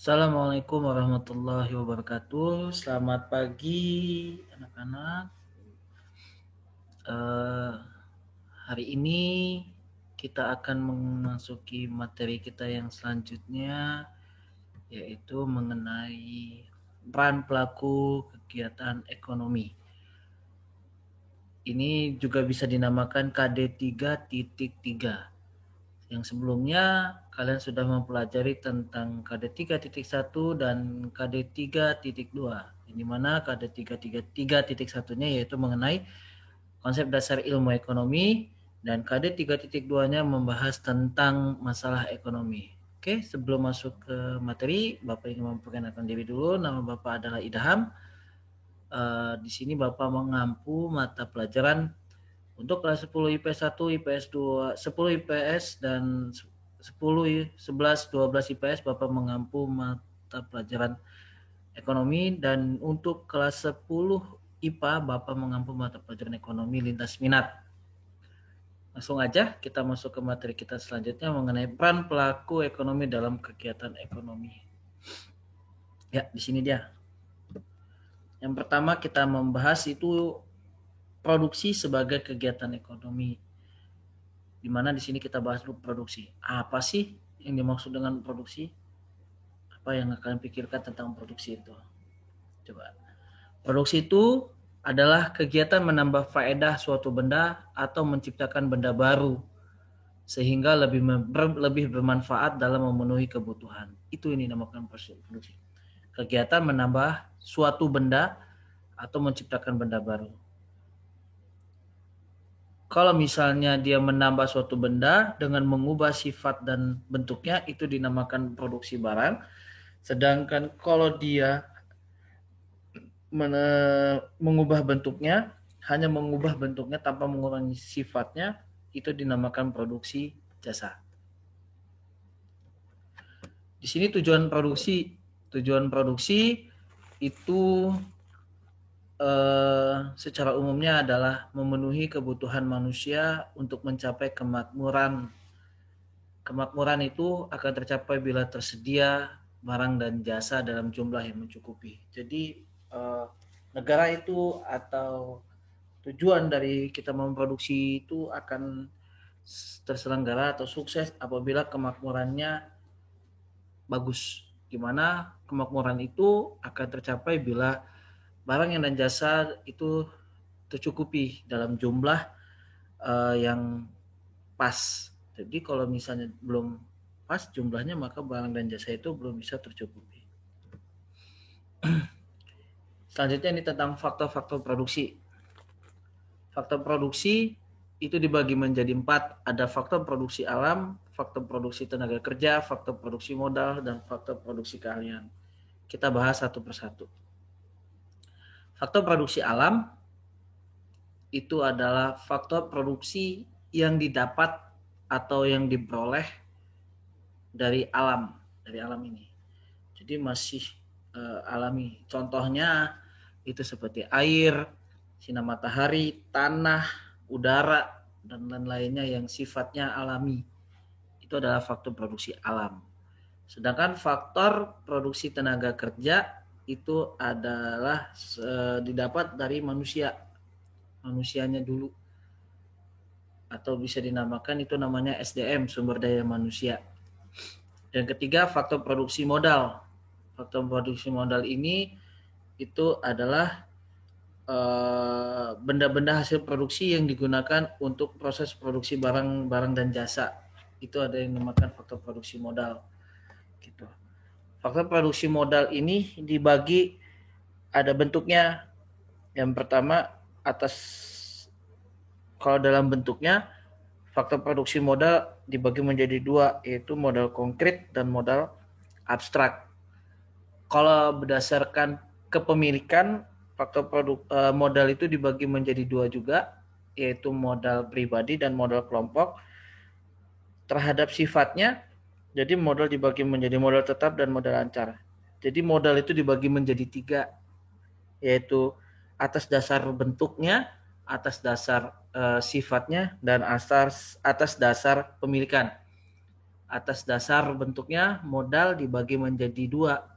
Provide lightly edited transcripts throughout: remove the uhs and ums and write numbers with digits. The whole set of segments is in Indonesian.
Assalamualaikum warahmatullahi wabarakatuh. Selamat pagi anak-anak. Eh, Hari ini kita akan memasuki materi kita yang selanjutnya, yaitu mengenai peran pelaku kegiatan ekonomi. Ini juga bisa dinamakan KD 3.3. Yang sebelumnya kalian sudah mempelajari tentang KD 3.1 dan KD 3.2, di mana KD 3.1-nya yaitu mengenai konsep dasar ilmu ekonomi, dan KD 3.2-nya membahas tentang masalah ekonomi. Oke, sebelum masuk ke materi, Bapak ingin memperkenalkan diri dulu. Nama Bapak adalah Idham. Di sini Bapak mengampu mata pelajaran untuk kelas 10 IPS 1, IPS 2, 10 IPS dan 10, 11, 12 IPS Bapak mengampu mata pelajaran ekonomi, dan untuk kelas 10 IPA Bapak mengampu mata pelajaran ekonomi lintas minat. Langsung aja kita masuk ke materi kita selanjutnya mengenai peran pelaku ekonomi dalam kegiatan ekonomi. Ya, di sini dia. Yang pertama kita membahas itu produksi sebagai kegiatan ekonomi. Di mana di sini kita bahas dulu produksi. Apa sih yang dimaksud dengan produksi? Apa yang kalian pikirkan tentang produksi itu? Coba. Produksi itu adalah kegiatan menambah faedah suatu benda atau menciptakan benda baru sehingga lebih bermanfaat dalam memenuhi kebutuhan. Itu ini dinamakan produksi. Kegiatan menambah suatu benda atau menciptakan benda baru. Kalau misalnya dia menambah suatu benda dengan mengubah sifat dan bentuknya, itu dinamakan produksi barang. Sedangkan kalau dia mengubah bentuknya, hanya mengubah bentuknya tanpa mengurangi sifatnya, itu dinamakan produksi jasa. Di sini tujuan produksi itu secara umumnya adalah memenuhi kebutuhan manusia untuk mencapai kemakmuran. Kemakmuran itu akan tercapai bila tersedia barang dan jasa dalam jumlah yang mencukupi. Jadi negara itu atau tujuan dari kita memproduksi itu akan terselenggara atau sukses apabila kemakmurannya bagus. Gimana kemakmuran itu akan tercapai bila barang dan jasa itu tercukupi dalam jumlah yang pas. Jadi kalau misalnya belum pas jumlahnya, maka barang dan jasa itu belum bisa tercukupi. Selanjutnya ini tentang faktor-faktor produksi. Faktor produksi itu dibagi menjadi 4. Ada faktor produksi alam, faktor produksi tenaga kerja, faktor produksi modal, dan faktor produksi keahlian. Kita bahas satu persatu. Faktor produksi alam itu adalah faktor produksi yang didapat atau yang diperoleh dari alam ini. Jadi masih alami. Contohnya itu seperti air, sinar matahari, tanah, udara, dan lain-lainnya yang sifatnya alami. Itu adalah faktor produksi alam. Sedangkan faktor produksi tenaga kerja itu adalah didapat dari manusianya dulu, atau bisa dinamakan itu namanya SDM, sumber daya manusia. Dan ketiga, faktor produksi modal. Faktor produksi modal ini itu adalah benda-benda hasil produksi yang digunakan untuk proses produksi barang dan jasa. Itu ada yang dinamakan faktor produksi modal. Gitu. Faktor produksi modal ini dibagi, ada bentuknya. Yang pertama, kalau dalam bentuknya, faktor produksi modal dibagi menjadi 2, yaitu modal konkret dan modal abstrak. Kalau berdasarkan kepemilikan, faktor modal itu dibagi menjadi 2 juga, yaitu modal pribadi dan modal kelompok. Terhadap sifatnya, jadi modal dibagi menjadi modal tetap dan modal lancar. Jadi modal itu dibagi menjadi 3, yaitu atas dasar bentuknya, atas dasar sifatnya, dan atas dasar pemilikan. Atas dasar bentuknya modal dibagi menjadi dua.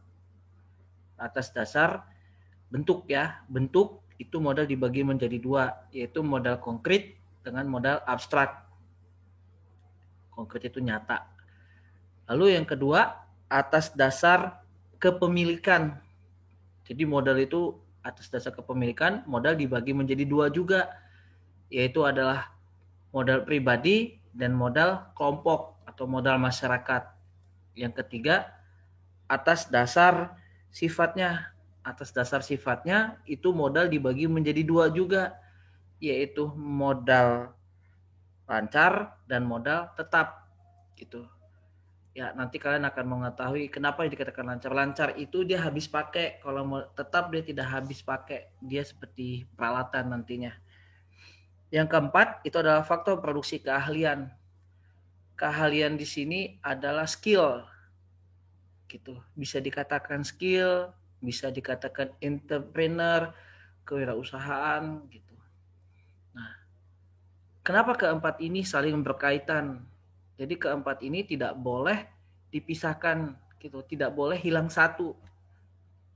Atas dasar bentuk ya, bentuk itu modal dibagi menjadi dua, yaitu modal konkret dengan modal abstrak. Konkret itu nyata. Lalu yang kedua, atas dasar kepemilikan. Jadi modal itu atas dasar kepemilikan, modal dibagi menjadi dua juga, yaitu adalah modal pribadi dan modal kelompok atau modal masyarakat. Yang ketiga, atas dasar sifatnya. Atas dasar sifatnya itu modal dibagi menjadi dua juga, yaitu modal lancar dan modal tetap gitu. Ya, nanti kalian akan mengetahui kenapa dikatakan lancar. Lancar itu dia habis pakai, kalau tetap dia tidak habis pakai. Dia seperti peralatan nantinya. Yang keempat itu adalah faktor produksi keahlian. Keahlian di sini adalah skill. Gitu. Bisa dikatakan skill, bisa dikatakan entrepreneur, kewirausahaan gitu. Nah, kenapa keempat ini saling berkaitan? Jadi keempat ini tidak boleh dipisahkan gitu, tidak boleh hilang satu.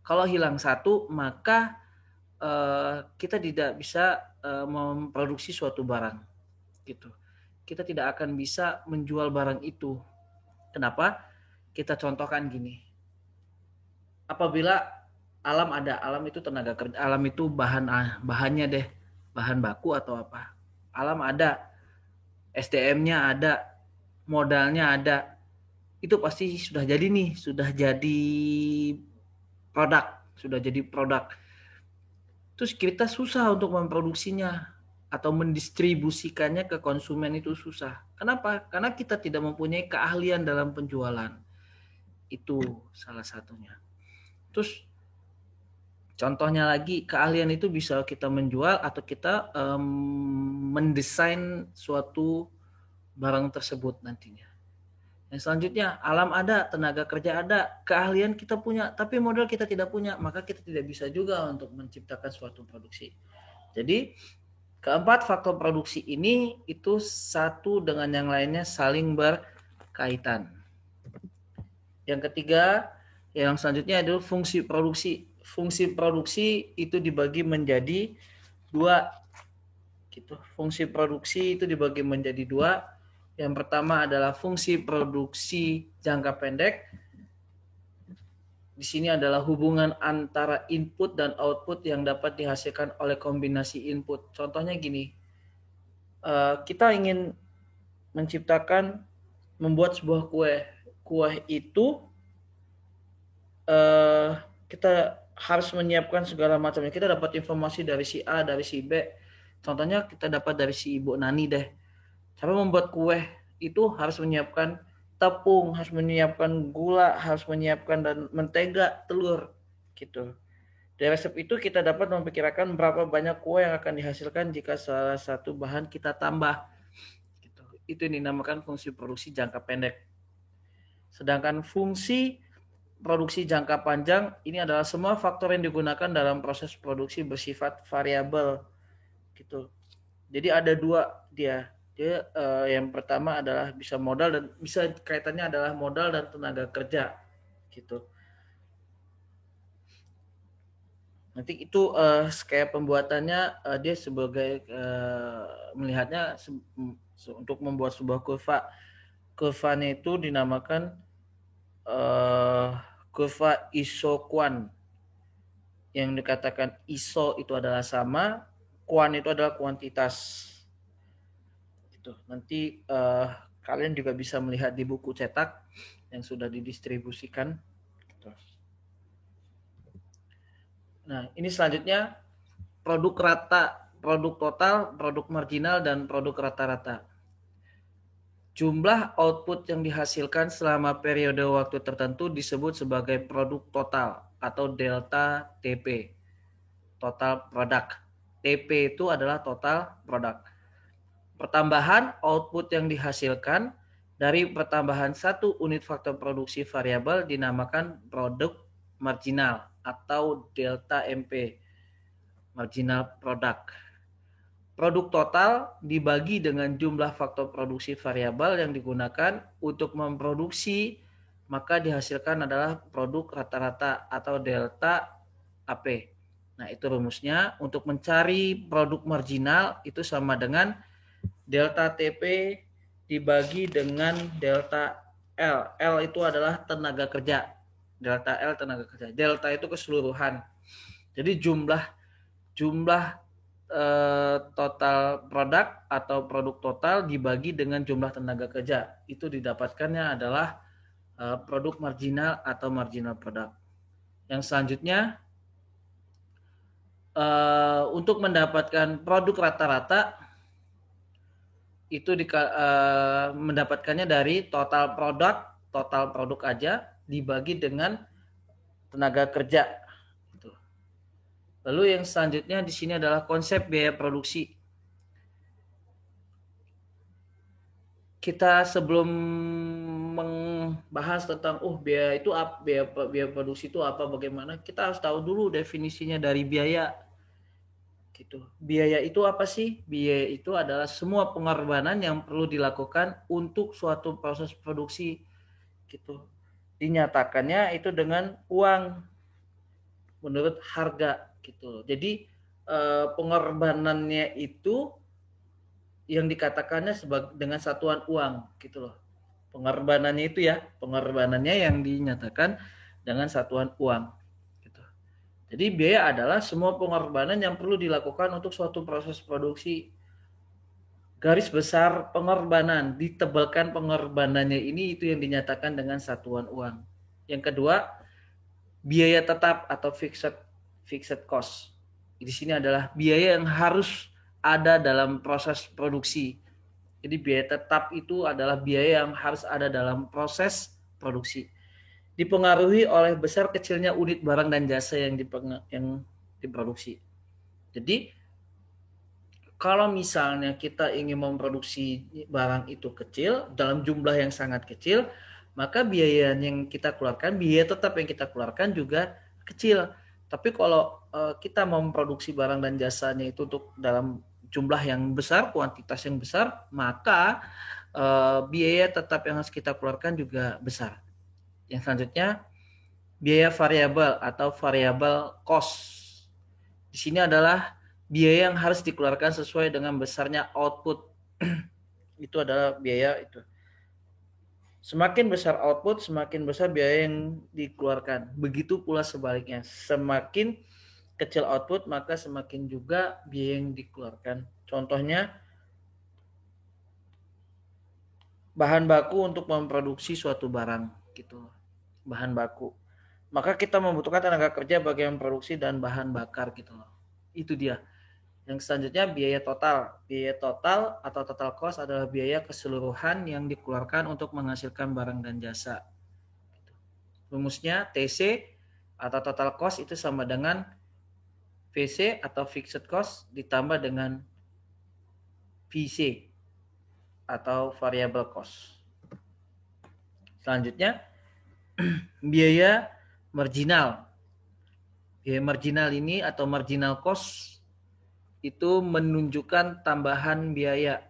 Kalau hilang satu, maka kita tidak bisa memproduksi suatu barang gitu. Kita tidak akan bisa menjual barang itu. Kenapa? Kita contohkan gini. Apabila alam ada, alam itu tenaga kerja, alam itu bahannya deh, bahan baku atau apa. Alam ada, SDM-nya ada, modalnya ada. Itu pasti sudah jadi nih, sudah jadi produk. Terus kita susah untuk memproduksinya atau mendistribusikannya ke konsumen itu susah. Kenapa? Karena kita tidak mempunyai keahlian dalam penjualan. Itu salah satunya. Terus contohnya lagi, keahlian itu bisa kita menjual atau kita mendesain suatu barang tersebut nantinya. Yang selanjutnya, alam ada, tenaga kerja ada, keahlian kita punya, tapi modal kita tidak punya, maka kita tidak bisa juga untuk menciptakan suatu produksi. Jadi, keempat faktor produksi ini itu satu dengan yang lainnya saling berkaitan. Yang ketiga, yang selanjutnya adalah fungsi produksi. Fungsi produksi itu dibagi menjadi dua. Gitu. Fungsi produksi itu dibagi menjadi dua. Yang pertama adalah fungsi produksi jangka pendek. Di sini adalah hubungan antara input dan output yang dapat dihasilkan oleh kombinasi input. Contohnya gini, kita ingin menciptakan, membuat sebuah kue. Kue itu kita harus menyiapkan segala macamnya. Kita dapat informasi dari si A, dari si B. Contohnya kita dapat dari si Ibu Nani deh. Cara membuat kue itu harus menyiapkan tepung, harus menyiapkan gula, harus menyiapkan dan mentega, telur, gitu. Dari resep itu kita dapat memperkirakan berapa banyak kue yang akan dihasilkan jika salah satu bahan kita tambah. Gitu. Itu yang dinamakan fungsi produksi jangka pendek. Sedangkan fungsi produksi jangka panjang ini adalah semua faktor yang digunakan dalam proses produksi bersifat variabel, gitu. Jadi ada dua dia. Yang pertama adalah bisa modal dan bisa kaitannya adalah modal dan tenaga kerja, gitu. Nanti itu kayak pembuatannya dia sebagai melihatnya untuk membuat sebuah kurva. Kurvanya itu dinamakan kurva isoquant. Yang dikatakan iso itu adalah sama, quant itu adalah kuantitas. Gitu. Nanti kalian juga bisa melihat di buku cetak yang sudah didistribusikan. Gitu. Nah, ini selanjutnya produk rata, produk total, produk marginal, dan produk rata-rata. Jumlah output yang dihasilkan selama periode waktu tertentu disebut sebagai produk total atau delta TP. Total product. TP itu adalah total product. Pertambahan output yang dihasilkan dari pertambahan satu unit faktor produksi variabel dinamakan produk marginal atau delta MP, marginal product. produk total dibagi dengan jumlah faktor produksi variabel yang digunakan untuk memproduksi, maka dihasilkan adalah produk rata-rata atau delta AP. Nah, itu rumusnya. Untuk mencari produk marginal itu sama dengan delta TP dibagi dengan delta L. L itu adalah tenaga kerja. Delta L tenaga kerja. Delta itu keseluruhan. Jadi jumlah total produk atau produk total dibagi dengan jumlah tenaga kerja. Itu didapatkannya adalah produk marginal atau marginal product. Yang selanjutnya, untuk mendapatkan produk rata-rata itu mendapatkannya dari total produk aja dibagi dengan tenaga kerja. Lalu yang selanjutnya di sini adalah konsep biaya produksi. Kita sebelum membahas tentang biaya itu apa, biaya produksi itu apa, bagaimana, kita harus tahu dulu definisinya dari biaya. Gitu. Biaya itu apa sih? Biaya itu adalah semua pengorbanan yang perlu dilakukan untuk suatu proses produksi. Gitu. Dinyatakannya itu dengan uang menurut harga gitu. Jadi pengorbanannya itu yang dikatakannya dengan satuan uang gitu loh. Pengorbanannya itu ya, pengorbanannya yang dinyatakan dengan satuan uang gitu. Jadi biaya adalah semua pengorbanan yang perlu dilakukan untuk suatu proses produksi. Garis besar pengorbanan, ditebalkan pengorbanannya ini itu yang dinyatakan dengan satuan uang. Yang kedua, biaya tetap atau fixed cost. Di sini adalah biaya yang harus ada dalam proses produksi. Jadi biaya tetap itu adalah biaya yang harus ada dalam proses produksi. Dipengaruhi oleh besar kecilnya unit barang dan jasa yang diproduksi. Jadi kalau misalnya kita ingin memproduksi barang itu kecil dalam jumlah yang sangat kecil, maka biaya yang kita keluarkan, biaya tetap yang kita keluarkan juga kecil. Tapi kalau kita memproduksi barang dan jasanya itu untuk dalam jumlah yang besar, kuantitas yang besar, maka biaya tetap yang harus kita keluarkan juga besar. Yang selanjutnya, biaya variabel atau variable cost. Di sini adalah biaya yang harus dikeluarkan sesuai dengan besarnya output. Itu adalah biaya itu. Semakin besar output, semakin besar biaya yang dikeluarkan. Begitu pula sebaliknya. Semakin kecil output, maka semakin juga biaya yang dikeluarkan. Contohnya, bahan baku untuk memproduksi suatu barang. Gitu. Bahan baku. Maka kita membutuhkan tenaga kerja bagi memproduksi dan bahan bakar. Gitu. Itu dia. Yang selanjutnya biaya total. Biaya total atau total cost adalah biaya keseluruhan yang dikeluarkan untuk menghasilkan barang dan jasa. Rumusnya TC atau total cost itu sama dengan VC atau fixed cost ditambah dengan VC atau variable cost. Selanjutnya biaya marginal. Biaya marginal ini atau marginal cost itu menunjukkan tambahan biaya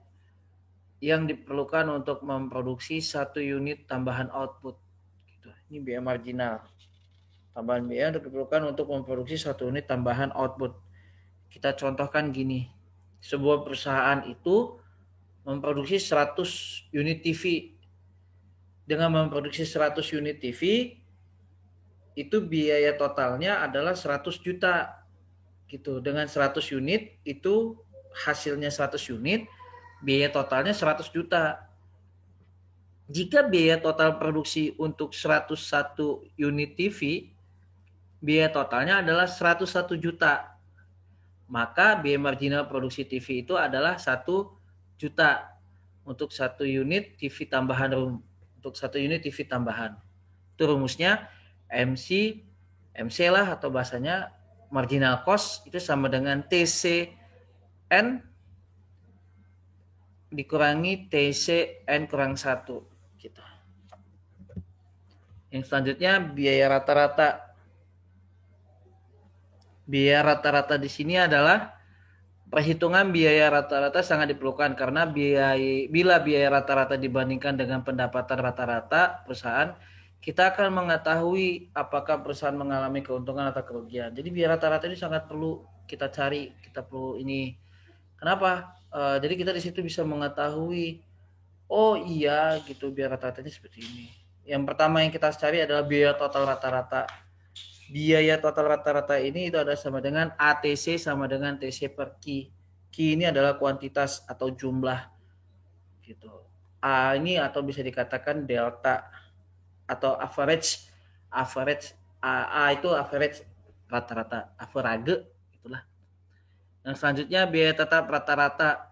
yang diperlukan untuk memproduksi satu unit tambahan output. Gitu. Ini biaya marginal. Tambahan biaya yang diperlukan untuk memproduksi satu unit tambahan output. Kita contohkan gini. Sebuah perusahaan itu memproduksi 100 unit TV. Dengan memproduksi 100 unit TV, itu biaya totalnya adalah 100 juta. Gitu. Dengan 100 unit itu hasilnya 100 unit, biaya totalnya 100 juta. Jika biaya total produksi untuk 101 unit TV, biaya totalnya adalah 101 juta. Maka biaya marginal produksi TV itu adalah 1 juta untuk 1 unit TV tambahan. Untuk 1 unit TV tambahan. Itu rumusnya MC lah atau bahasanya marginal cost itu sama dengan TCN dikurangi TCN kurang 1 gitu. Yang selanjutnya biaya rata-rata. Biaya rata-rata di sini adalah perhitungan biaya rata-rata sangat diperlukan karena bila biaya rata-rata dibandingkan dengan pendapatan rata-rata perusahaan, kita akan mengetahui apakah perusahaan mengalami keuntungan atau kerugian. Jadi biaya rata-rata ini sangat perlu kita cari, kita perlu ini. Kenapa? Jadi kita di situ bisa mengetahui, oh iya gitu biaya rata-ratanya seperti ini. Yang pertama yang kita cari adalah biaya total rata-rata. Biaya total rata-rata ini itu ada sama dengan ATC sama dengan TC per Q. Q ini adalah kuantitas atau jumlah gitu. A ini atau bisa dikatakan delta atau average. A itu average rata-rata, average itulah. Yang selanjutnya biaya tetap rata-rata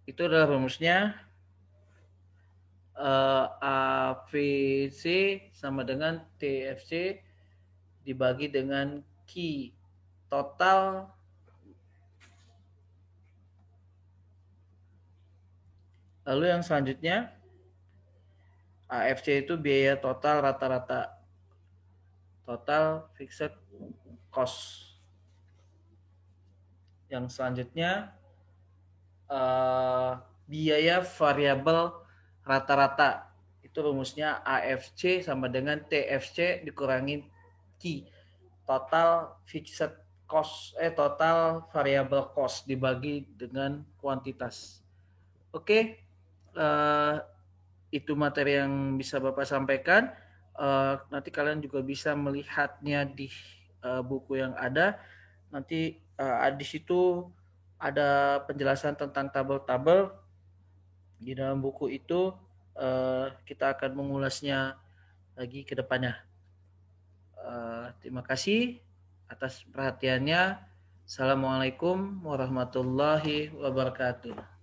itu adalah rumusnya AVC sama dengan TFC dibagi dengan Q total. Lalu yang selanjutnya AFC itu biaya total rata-rata, total fixed cost. Yang selanjutnya biaya variabel rata-rata, itu rumusnya AFC sama dengan TFC dikurangi Q total fixed cost, total variable cost dibagi dengan kuantitas. Oke, itu materi yang bisa Bapak sampaikan. Nanti kalian juga bisa melihatnya di buku yang ada. Nanti di situ ada penjelasan tentang tabel-tabel. Di dalam buku itu kita akan mengulasnya lagi ke depannya. Terima kasih atas perhatiannya. Assalamualaikum warahmatullahi wabarakatuh.